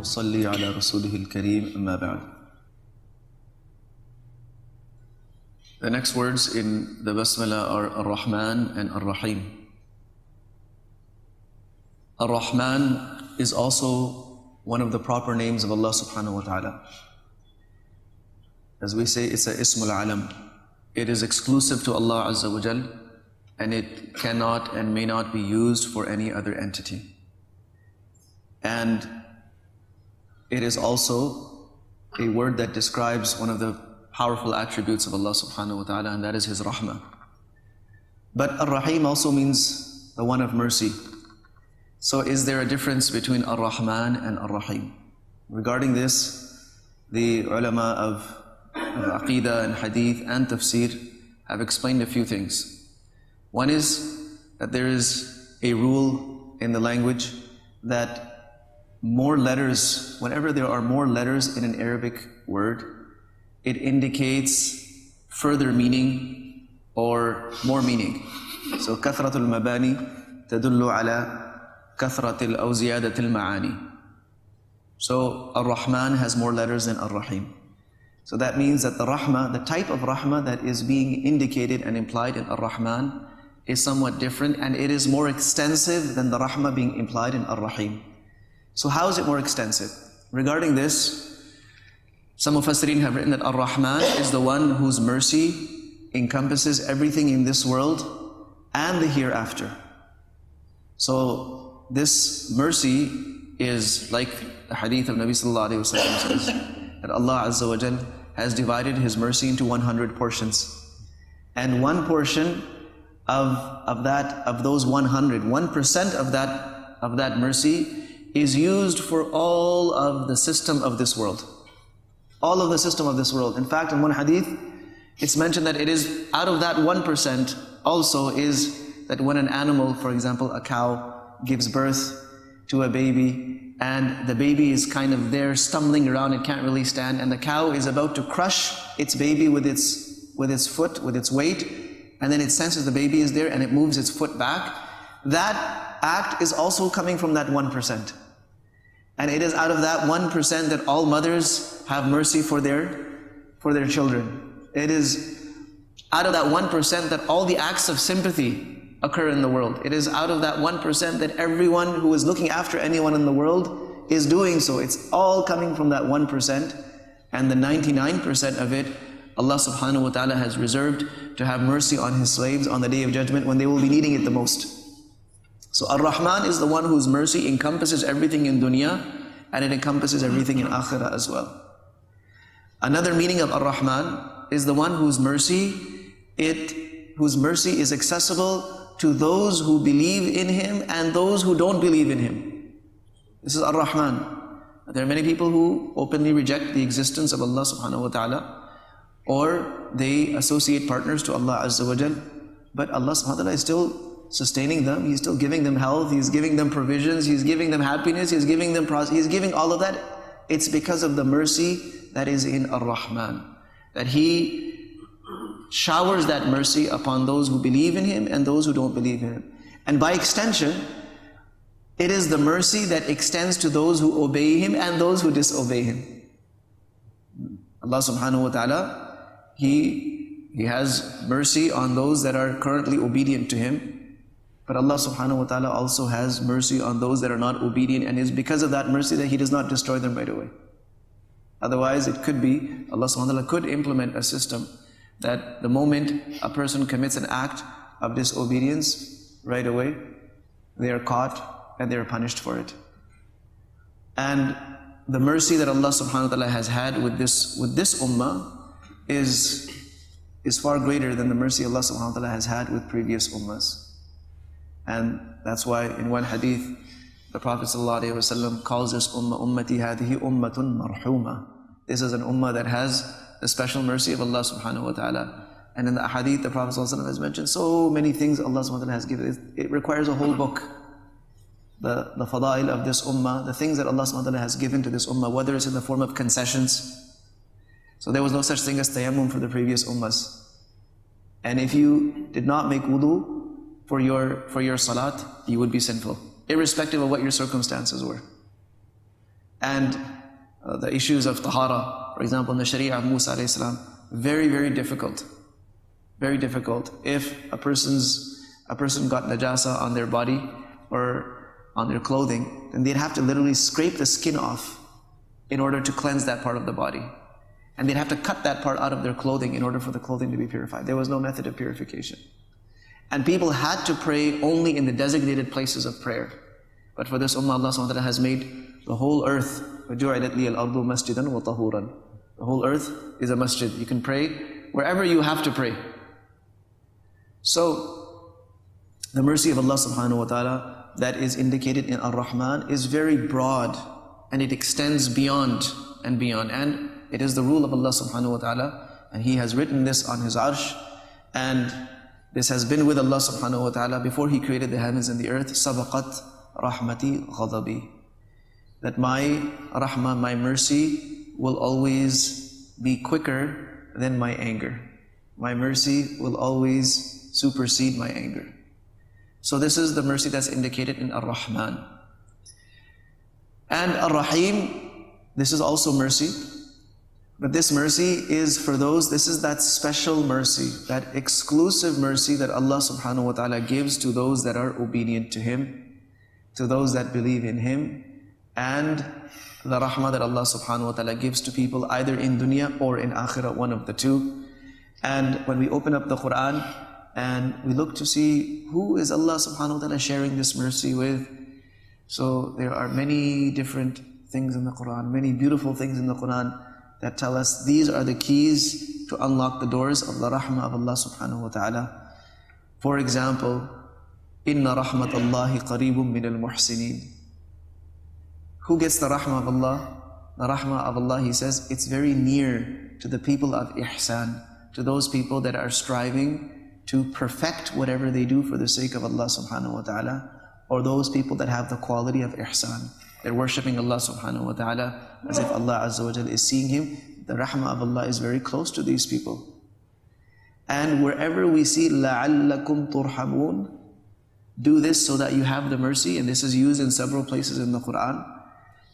ونصلي على رسوله الكريم أما بعد. The next words in the Basmala are Ar-Rahman and Ar-Rahim. Ar-Rahman is also one of the proper names of Allah subhanahu wa ta'ala. As we say, it's a Ismul Alam. It is exclusive to Allah Azza wa Jal, and it cannot and may not be used for any other entity. And it is also a word that describes one of the powerful attributes of Allah subhanahu wa ta'ala, and that is His Rahmah. But Ar-Rahim also means the one of mercy. So is there a difference between Ar-Rahman and Ar-Rahim? Regarding this, the ulama of Aqidah and Hadith and Tafsir have explained a few things. One is that there is a rule in the language that more letters, whenever there are more letters in an Arabic word, it indicates further meaning or more meaning. So kathratul mabani tadullu ala kathratil aw ziyadatil ma'ani. So Ar-Rahman has more letters than Ar-Rahim. So that means that the Rahmah, the type of Rahmah that is being indicated and implied in Ar-Rahman is somewhat different, and it is more extensive than the Rahmah being implied in Ar-Rahim. So how is it more extensive? Regarding this, some Mufassirin have written that Ar-Rahman is the one whose mercy encompasses everything in this world and the hereafter. So this mercy is like the hadith of Nabi sallallahu alayhi wa sallam says, that Allah Azza wa Jal has divided His mercy into 100 portions. And one portion of those 100, 1% of that mercy is used for all of the system of this world. All of the system of this world. In fact, in one hadith, it's mentioned that it is out of that 1% also is that when an animal, for example, a cow, gives birth to a baby, and the baby is kind of there stumbling around, it can't really stand, and the cow is about to crush its baby with its foot, with its weight, and then it senses the baby is there and it moves its foot back. That act is also coming from that 1%. And it is out of that 1% that all mothers have mercy for their children. It is out of that 1% that all the acts of sympathy occur in the world. It is out of that 1% that everyone who is looking after anyone in the world is doing so. It's all coming from that 1%, and the 99% of it, Allah subhanahu wa ta'ala has reserved to have mercy on His slaves on the Day of Judgment when they will be needing it the most. So Ar-Rahman is the one whose mercy encompasses everything in dunya, and it encompasses everything in akhirah as well. Another meaning of Ar-Rahman is the one whose mercy is accessible to those who believe in Him and those who don't believe in Him. This is Ar-Rahman. There are many people who openly reject the existence of Allah subhanahu wa ta'ala, or they associate partners to Allah Azza wa Jal, but Allah subhanahu wa ta'ala is still sustaining them, He's still giving them health, He's giving them provisions, He's giving them happiness, He's giving them He's giving all of that. It's because of the mercy that is in Ar-Rahman, that He showers that mercy upon those who believe in Him and those who don't believe in Him. And by extension, it is the mercy that extends to those who obey Him and those who disobey Him. Allah subhanahu wa ta'ala, He has mercy on those that are currently obedient to Him. But Allah subhanahu wa ta'ala also has mercy on those that are not obedient, and it's because of that mercy that He does not destroy them right away. Otherwise, it could be, Allah subhanahu wa ta'ala could implement a system that the moment a person commits an act of disobedience, right away, they are caught and they are punished for it. And the mercy that Allah subhanahu wa ta'ala has had with this ummah is far greater than the mercy Allah subhanahu wa ta'ala has had with previous ummahs. And that's why in one hadith, the Prophet ﷺ calls this ummah, ummati hadihi ummatun marhuma. This is an ummah that has the special mercy of Allah subhanahu wa ta'ala. And in the hadith, the Prophet ﷺ has mentioned so many things Allah subhanahu wa ta'ala has given. It requires a whole book. The fada'il of this ummah, the things that Allah subhanahu wa ta'ala has given to this ummah, whether it's in the form of concessions. So there was no such thing as tayammum for the previous ummahs. And if you did not make wudu for your salat, you would be sinful, irrespective of what your circumstances were. And the issues of tahara, for example, in the Sharia of Musa alayhi salam, very, very difficult. Very difficult. If a person got najasa on their body or on their clothing, then they'd have to literally scrape the skin off in order to cleanse that part of the body. And they'd have to cut that part out of their clothing in order for the clothing to be purified. There was no method of purification. And people had to pray only in the designated places of prayer. But for this ummah, Allah subhanahu wa ta'ala has made the whole earth, وَجُعِلَتْ لِيَ الْأَرْضُ مَسْجِدًا وَطَهُورًا. The whole earth is a masjid. You can pray wherever you have to pray. So, the mercy of Allah subhanahu wa ta'ala that is indicated in Ar-Rahman is very broad, and it extends beyond and beyond. And it is the rule of Allah subhanahu wa ta'ala, and He has written this on His arsh, and this has been with Allah subhanahu wa ta'ala before He created the heavens and the earth. Sabaqat rahmati ghadabi. That my rahmah, my mercy, will always be quicker than my anger. My mercy will always supersede my anger. So this is the mercy that's indicated in Ar-Rahman. And Ar-Rahim, this is also mercy. But this mercy is for those, this is that special mercy, that exclusive mercy that Allah subhanahu wa ta'ala gives to those that are obedient to Him, to those that believe in Him, and the rahmah that Allah subhanahu wa ta'ala gives to people either in dunya or in akhirah, one of the two. And when we open up the Quran and we look to see who is Allah subhanahu wa ta'ala sharing this mercy with, so there are many different things in the Quran, many beautiful things in the Quran that tell us these are the keys to unlock the doors of the rahmah of Allah subhanahu wa ta'ala. For example, Inna rahmatallahi qareebun min al-muhsinin. Who gets the rahmah of Allah? The rahmah of Allah, He says, it's very near to the people of ihsan, to those people that are striving to perfect whatever they do for the sake of Allah subhanahu wa ta'ala, or those people that have the quality of ihsan. They're worshipping Allah subhanahu wa ta'ala as if Allah azza wa jal is seeing him. The rahmah of Allah is very close to these people. And wherever we see لَعَلَّكُمْ تُرْحَمُونَ, do this so that you have the mercy, and this is used in several places in the Quran.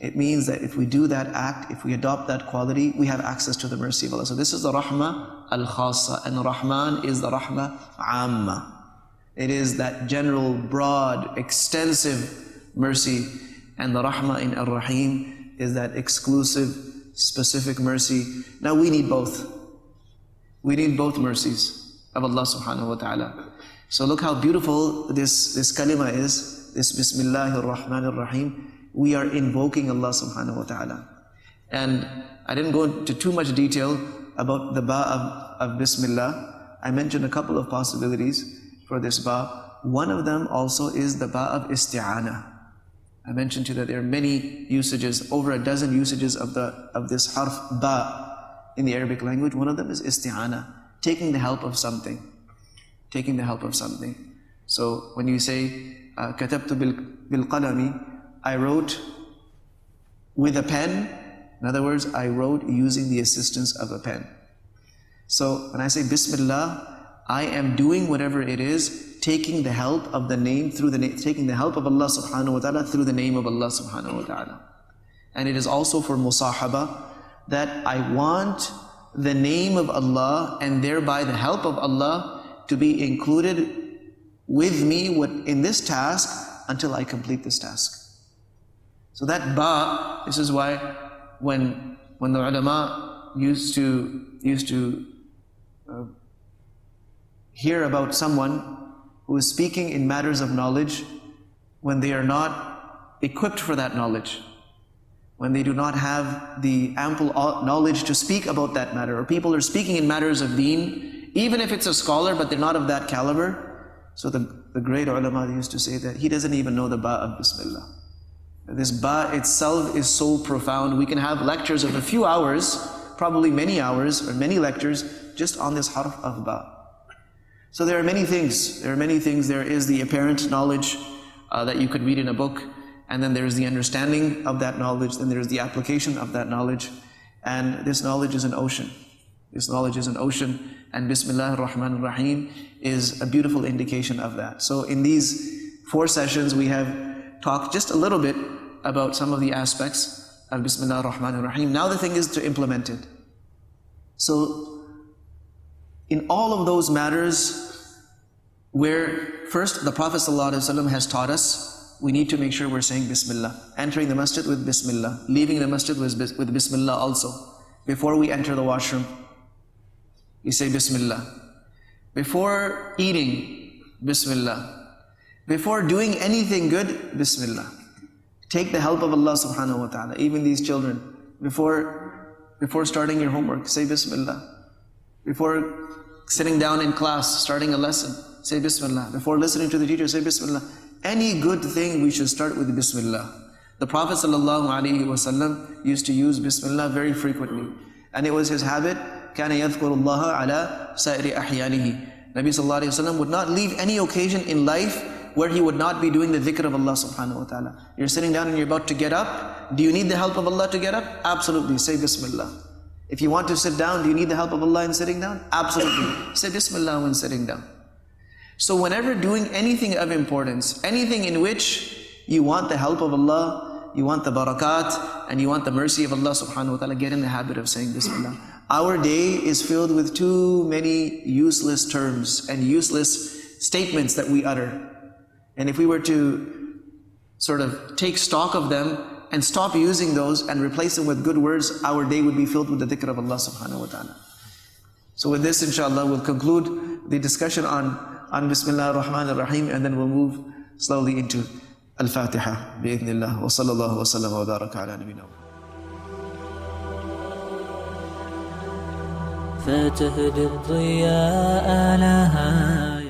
It means that if we do that act, if we adopt that quality, we have access to the mercy of Allah. So this is the rahmah al-khassa, and Rahman is the rahmah amma. It is that general, broad, extensive mercy, and the rahmah in Ar-Rahim is that exclusive, specific mercy. Now we need both. We need both mercies of Allah subhanahu wa ta'ala. So look how beautiful this kalima is, this Bismillahir Rahmanir Rahim. We are invoking Allah subhanahu wa ta'ala. And I didn't go into too much detail about the ba of Bismillah. I mentioned a couple of possibilities for this ba. One of them also is the ba of isti'ana. I mentioned to you that there are many usages, over a dozen usages of this harf ba in the Arabic language. One of them is isti'ana, taking the help of something. Taking the help of something. So when you say, katabtu bil qalami, I wrote with a pen. In other words, I wrote using the assistance of a pen. So when I say Bismillah, I am doing whatever it is, taking the help of the name through the name, taking the help of Allah subhanahu wa ta'ala through the name of Allah subhanahu wa ta'ala. And it is also for musahaba, that I want the name of Allah and thereby the help of Allah to be included with me in this task until I complete this task. So that ba, this is why when the ulama used to hear about someone who is speaking in matters of knowledge when they are not equipped for that knowledge, when they do not have the ample knowledge to speak about that matter, or people are speaking in matters of deen, even if it's a scholar but they're not of that caliber. So the great ulama used to say that he doesn't even know the ba of Bismillah. This ba itself is so profound. We can have lectures of a few hours, probably many hours or many lectures, just on this harf of ba. So there are many things. There is the apparent knowledge that you could read in a book, and then there's the understanding of that knowledge, then there's the application of that knowledge. And this knowledge is an ocean. This knowledge is an ocean, and Bismillahir Rahmanir Rahim is a beautiful indication of that. So in these 4 sessions we have talked just a little bit about some of the aspects Bismillah ar-Rahman ar-Rahim. Now the thing is to implement it. So, in all of those matters where first the Prophet ﷺ has taught us, we need to make sure we're saying Bismillah. Entering the masjid with Bismillah. Leaving the masjid with Bismillah also. Before we enter the washroom, you say Bismillah. Before eating, Bismillah. Before doing anything good, Bismillah. Take the help of Allah subhanahu wa ta'ala. Even these children, before starting your homework, say Bismillah. Before sitting down in class, starting a lesson, say Bismillah. Before listening to the teacher, say Bismillah. Any good thing, we should start with Bismillah. The Prophet ﷺ used to use Bismillah very frequently. And it was his habit, كَانَ يَذْكُرُ اللَّهَ عَلَى سَائِرِ أَحْيَانِهِ. Nabi ﷺ would not leave any occasion in life where he would not be doing the dhikr of Allah subhanahu wa ta'ala. You're sitting down and you're about to get up. Do you need the help of Allah to get up? Absolutely. Say Bismillah. If you want to sit down, do you need the help of Allah in sitting down? Absolutely. Say Bismillah when sitting down. So whenever doing anything of importance, anything in which you want the help of Allah, you want the barakat, and you want the mercy of Allah subhanahu wa ta'ala, get in the habit of saying Bismillah. Our day is filled with too many useless terms and useless statements that we utter. And if we were to sort of take stock of them and stop using those and replace them with good words, our day would be filled with the dhikr of Allah subhanahu wa ta'ala. So with this, inshallah, we'll conclude the discussion on Bismillah ar-Rahman ar-Rahim, and then we'll move slowly into Al-Fatiha, bi'idhnillah, wa sallallahu wa sallam wa baraka ala nabina. فتهدي الضياء لها